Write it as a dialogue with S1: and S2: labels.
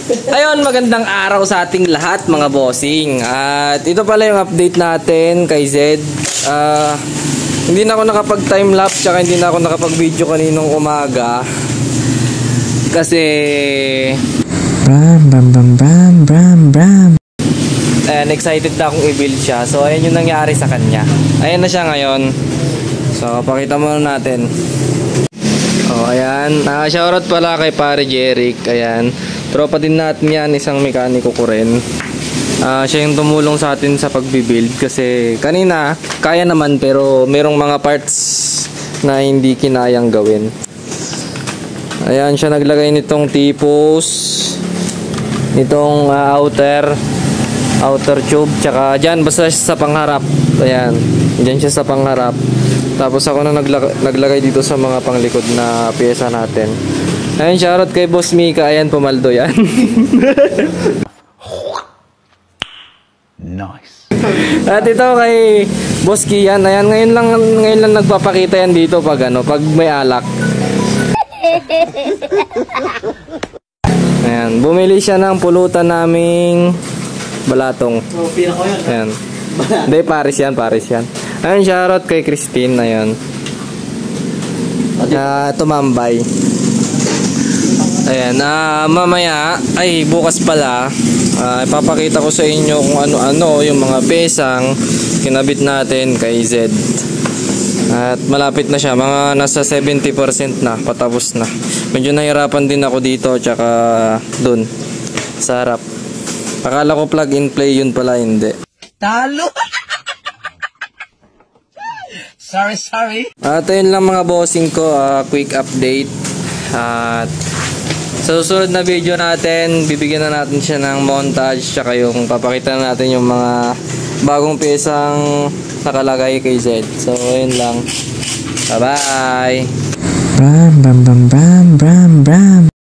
S1: Ayun, magandang araw sa ating lahat mga bossing. At ito pala yung update natin kay Zed. Hindi na ako nakapag time-lapse tsaka hindi na ako nakapag-video kaninong umaga. Kasi ayan, excited na akong i-build siya. So ayan yung nangyari sa kanya. Ayan na siya ngayon. So pakita muna natin. Oh, ayan. Shoutout pala kay pare Jeric. Ayan. Tropa din natin yan, isang mekaniko ko rin. Siya yung tumulong sa atin sa pagbibuild kasi kanina kaya naman pero merong mga parts na hindi kinayang gawin. Ayan, siya naglagay nitong T-post, nitong outer tube, tsaka dyan basta sa pangharap. Ayan, dyan siya sa pangharap. Tapos ako na naglagay dito sa mga panglikod na pyesa natin. Ayan, shoutout kay Boss Mika. Ayan, pumaldo yan. Nice. At ito kay Boss Kian. Ayan, ngayon lang nagpapakita yan dito pag may alak. Ayan, bumili siya ng pulutan naming balatong. Ayan. Hindi, Paris yan. Ayan, shoutout kay Christine. Ayan. Tumambay. Ayan, mamaya, ay bukas pala, ipapakita ko sa inyo kung ano-ano yung mga pesang kinabit natin kay Zed. At malapit na siya, mga nasa 70% na, patapos na. Medyo nahirapan din ako dito, tsaka dun, sa harap. Akala ko plug and play, yun pala hindi.
S2: Talo! Sorry.
S1: At ayun lang mga bossing ko, quick update. At sa susunod na video natin, bibigyan na natin siya ng montage, tsaka yung papakita na natin yung mga bagong pyesang nakalagay kay Zed. So ayun lang. Bye bye.